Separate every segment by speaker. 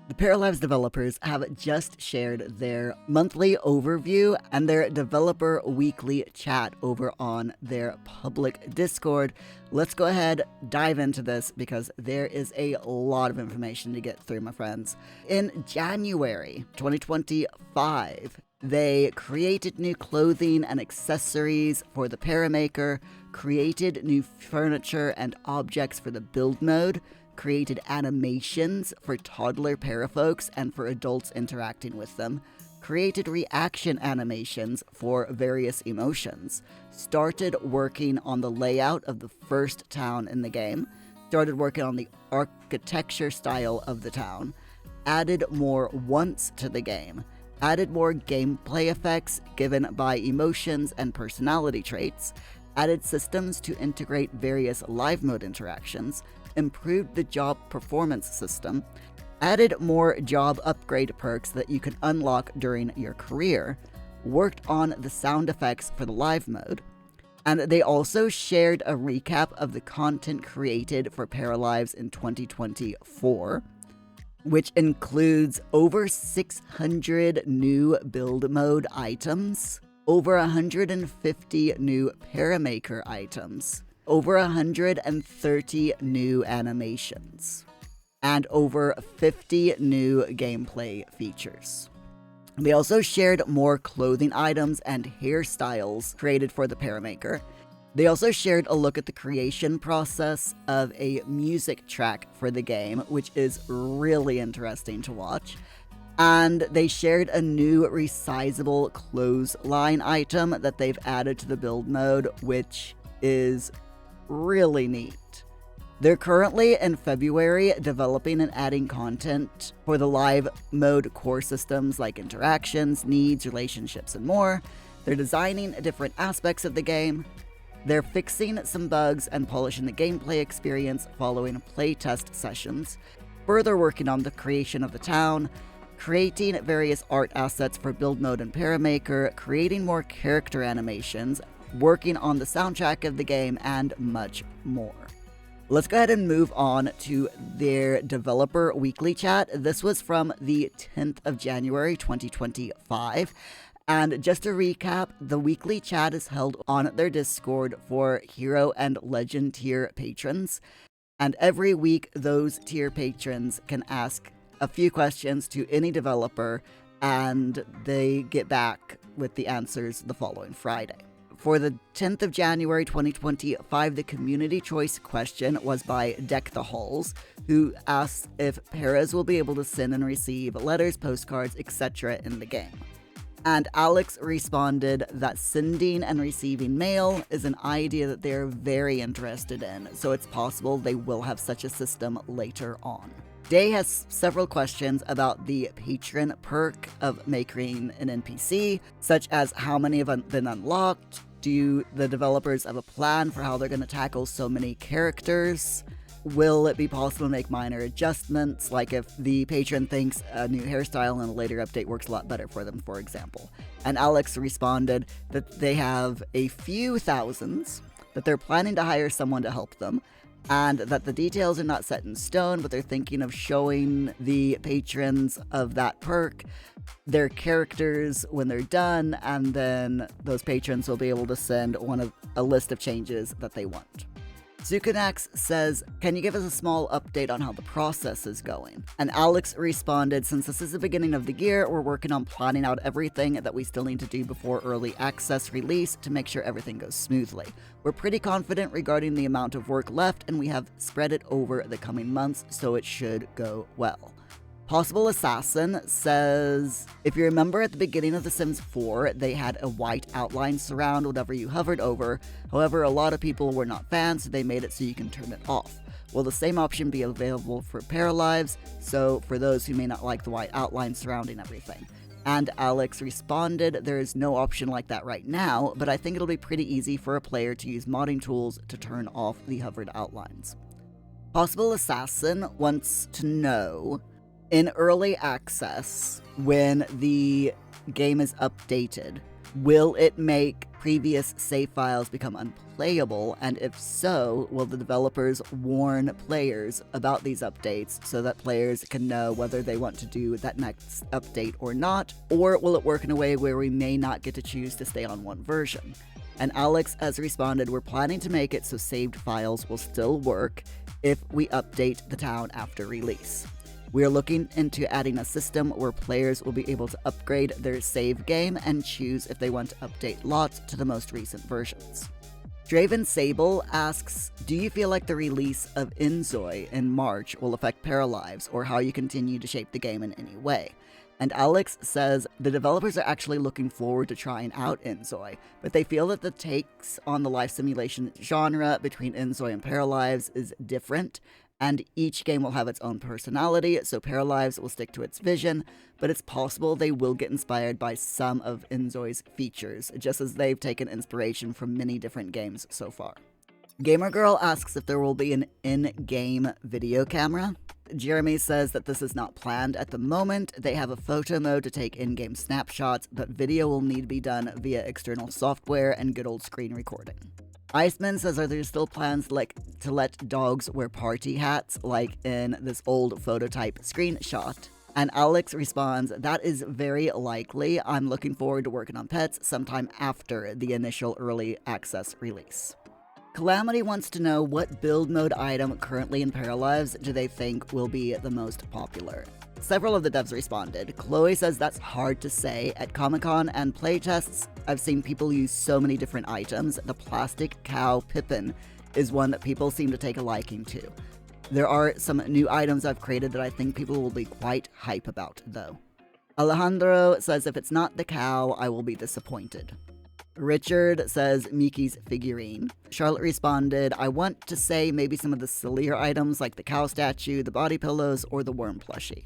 Speaker 1: The Paralives developers have just shared their monthly overview and their developer weekly chat over on their public Discord. Let's go ahead, dive into this because there is a lot of information to get through, my friends. In January 2025, they created new clothing and accessories for the Paramaker, created new furniture and objects for the build mode, created animations for toddler parafolks and for adults interacting with them, created reaction animations for various emotions, started working on the layout of the first town in the game, started working on the architecture style of the town, added more wants to the game, added more gameplay effects given by emotions and personality traits, added systems to integrate various live mode interactions, improved the job performance system, added more job upgrade perks that you can unlock during your career, worked on the sound effects for the live mode, and they also shared a recap of the content created for Paralives in 2024, which includes over 600 new build mode items, over 150 new Paramaker items, over 130 new animations, and over 50 new gameplay features. They also shared more clothing items and hairstyles created for the Paramaker. They also shared a look at the creation process of a music track for the game, which is really interesting to watch. And they shared a new resizable clothesline item that they've added to the build mode, which is really neat. They're currently in February developing and adding content for the live mode core systems like interactions, needs, relationships, and more. They're designing different aspects of the game. They're fixing some bugs and polishing the gameplay experience following playtest sessions, further working on the creation of the town, creating various art assets for build mode and Paramaker, creating more character animations, working on the soundtrack of the game, and much more. Let's go ahead and move on to their developer weekly chat. This was from the 10th of January 2025. And just to recap, the weekly chat is held on their Discord for hero and legend tier patrons. And every week, those tier patrons can ask a few questions to any developer, and they get back with the answers the following Friday. For the 10th of January 2025, the community choice question was by Deck the Halls, who asks if Paras will be able to send and receive letters, postcards, etc. in the game. And Alex responded that sending and receiving mail is an idea that they're very interested in, so it's possible they will have such a system later on. Day has several questions about the patron perk of making an NPC, such as how many have been unlocked. Do the developers have a plan for how they're going to tackle so many characters? Will it be possible to make minor adjustments, like if the patron thinks a new hairstyle in a later update works a lot better for them, for example? And Alex responded that they have a few thousands, that they're planning to hire someone to help them, and that the details are not set in stone, but they're thinking of showing the patrons of that perk their characters when they're done, and then those patrons will be able to send a list of changes that they want. Zukonax says, can you give us a small update on how the process is going? And Alex responded, since this is the beginning of the year, we're working on planning out everything that we still need to do before early access release to make sure everything goes smoothly. We're pretty confident regarding the amount of work left, and we have spread it over the coming months, so it should go well. Possible Assassin says, if you remember at the beginning of The Sims 4, they had a white outline surround whatever you hovered over. However, a lot of people were not fans, so they made it so you can turn it off. Will the same option be available for Paralives? So for those who may not like the white outline surrounding everything. And Alex responded, there is no option like that right now, but I think it'll be pretty easy for a player to use modding tools to turn off the hovered outlines. Possible Assassin wants to know, in early access, when the game is updated, will it make previous save files become unplayable, and if so, will the developers warn players about these updates so that players can know whether they want to do that next update or not, or will it work in a way where we may not get to choose to stay on one version? And Alex has responded, we're planning to make it so saved files will still work if we update the town after release. We are looking into adding a system where players will be able to upgrade their save game and choose if they want to update lots to the most recent versions. Draven Sable asks, do you feel like the release of Inzoi in March will affect Paralives or how you continue to shape the game in any way? And Alex says the developers are actually looking forward to trying out Inzoi, but they feel that the takes on the life simulation genre between Inzoi and Paralives is different, and each game will have its own personality, so Paralives will stick to its vision, but it's possible they will get inspired by some of Inzoi's features, just as they've taken inspiration from many different games so far. Gamer Girl asks if there will be an in-game video camera. Jeremy says that this is not planned at the moment. They have a photo mode to take in-game snapshots, but video will need to be done via external software and good old screen recording. Iceman says, are there still plans to let dogs wear party hats like in this old phototype screenshot? And Alex responds, that is very likely. I'm looking forward to working on pets sometime after the initial early access release. Calamity wants to know what build mode item currently in Paralives do they think will be the most popular. Several of the devs responded. Chloe says that's hard to say. At Comic-Con and playtests, I've seen people use so many different items. The plastic cow Pippin is one that people seem to take a liking to. There are some new items I've created that I think people will be quite hype about, though. Alejandro says if it's not the cow, I will be disappointed. Richard says Miki's figurine. Charlotte responded, I want to say maybe some of the sillier items like the cow statue, the body pillows, or the worm plushie.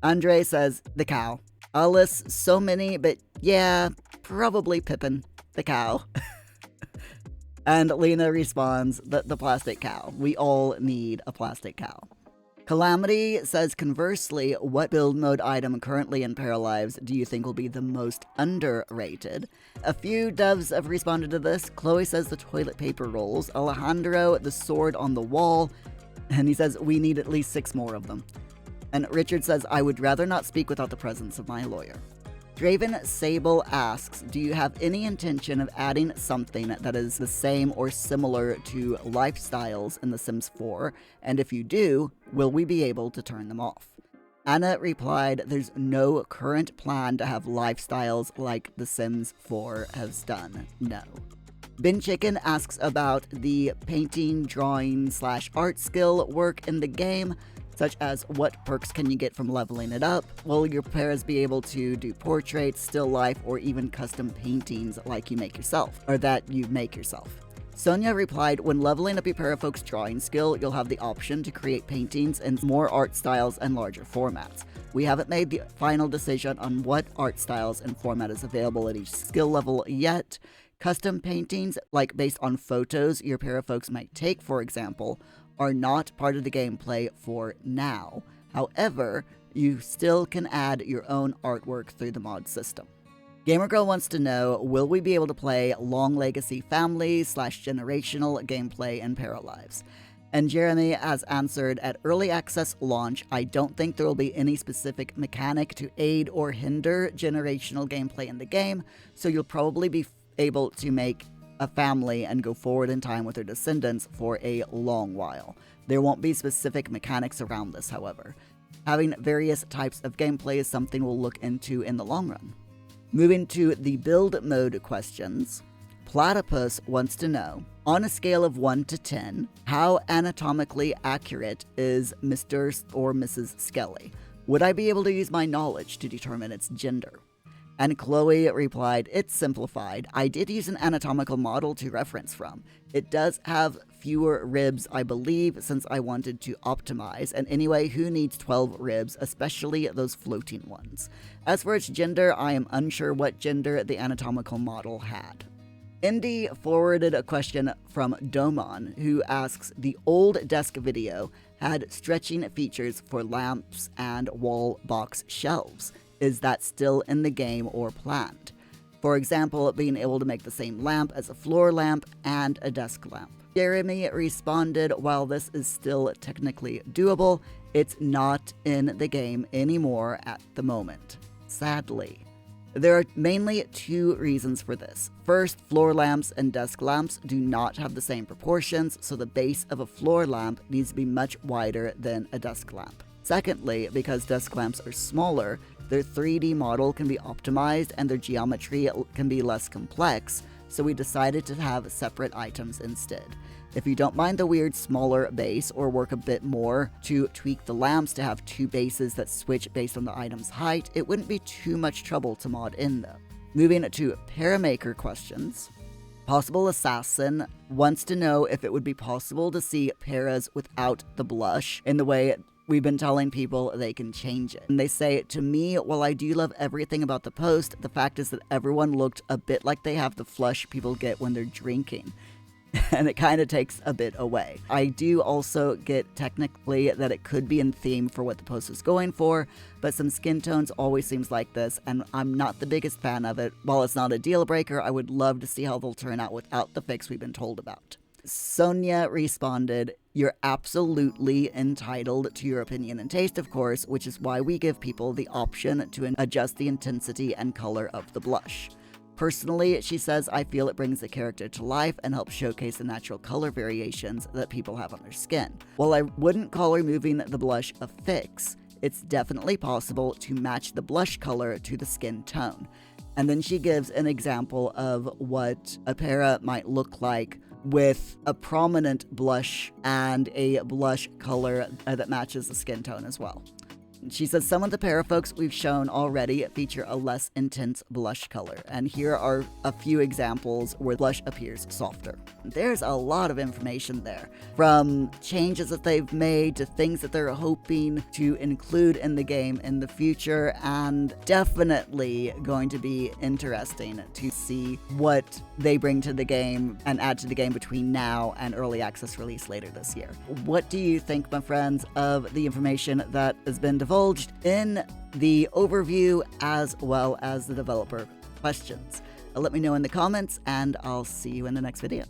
Speaker 1: Andre says the cow. Alice, so many, but yeah, probably Pippin, the cow. And Lena responds that the plastic cow. We all need a plastic cow. Calamity says, conversely, what build mode item currently in Paralives do you think will be the most underrated? A few devs have responded to this. Chloe says the toilet paper rolls. Alejandro, the sword on the wall. And he says, we need at least 6 more of them. And Richard says, I would rather not speak without the presence of my lawyer. Draven Sable asks, do you have any intention of adding something that is the same or similar to lifestyles in The Sims 4? And if you do, will we be able to turn them off? Anna replied, there's no current plan to have lifestyles like The Sims 4 has done. No. Bin Chicken asks about the painting, drawing / art skill work in the game, such as what perks can you get from leveling it up? Will your players be able to do portraits, still life, or even custom paintings like you make yourself, or that you make yourself? Sonia replied, when leveling up your parafolk's drawing skill, you'll have the option to create paintings in more art styles and larger formats. We haven't made the final decision on what art styles and format is available at each skill level yet. Custom paintings, like based on photos your parafolks might take, for example, are not part of the gameplay for now. However, you still can add your own artwork through the mod system. Gamergirl wants to know, will we be able to play long legacy family / generational gameplay in Paralives? And Jeremy has answered, at early access launch, I don't think there will be any specific mechanic to aid or hinder generational gameplay in the game, so you'll probably be able to make a family and go forward in time with their descendants for a long while. There won't be specific mechanics around this, however. Having various types of gameplay is something we'll look into in the long run. Moving to the build mode questions, Platypus wants to know, on a scale of 1 to 10, how anatomically accurate is Mr. or Mrs. Skelly? Would I be able to use my knowledge to determine its gender? And Chloe replied, it's simplified. I did use an anatomical model to reference from. It does have fewer ribs, I believe, since I wanted to optimize. And anyway, who needs 12 ribs, especially those floating ones? As for its gender, I am unsure what gender the anatomical model had. Indy forwarded a question from Domon, who asks, the old desk video had stretching features for lamps and wall box shelves. Is that still in the game or planned? For example, being able to make the same lamp as a floor lamp and a desk lamp. Jeremy responded, while this is still technically doable, it's not in the game anymore at the moment, sadly. There are mainly two reasons for this. First, floor lamps and desk lamps do not have the same proportions, so the base of a floor lamp needs to be much wider than a desk lamp. Secondly, because desk lamps are smaller, their 3D model can be optimized and their geometry can be less complex, so we decided to have separate items instead. If you don't mind the weird smaller base or work a bit more to tweak the lamps to have two bases that switch based on the item's height, it wouldn't be too much trouble to mod in them. Moving to Paramaker questions. Possible Assassin wants to know if it would be possible to see paras without the blush in the way we've been telling people they can change it. And they say, to me, while I do love everything about the post, the fact is that everyone looked a bit like they have the flush people get when they're drinking. And it kind of takes a bit away. I do also get technically that it could be in theme for what the post is going for, but some skin tones always seems like this, and I'm not the biggest fan of it. While it's not a deal breaker, I would love to see how they'll turn out without the fix we've been told about. Sonia responded, "You're absolutely entitled to your opinion and taste, of course, which is why we give people the option to adjust the intensity and color of the blush. Personally," she says, "I feel it brings the character to life and helps showcase the natural color variations that people have on their skin. While I wouldn't call removing the blush a fix, it's definitely possible to match the blush color to the skin tone." And then she gives an example of what a para might look like with a prominent blush and a blush color that matches the skin tone as well. She says some of the para folks we've shown already feature a less intense blush color, and here are a few examples where blush appears softer. There's a lot of information there, from changes that they've made to things that they're hoping to include in the game in the future, and definitely going to be interesting to see what they bring to the game and add to the game between now and early access release later this year. What do you think, my friends, of the information that has been divulged in the overview as well as the developer questions? Let me know in the comments, and I'll see you in the next video.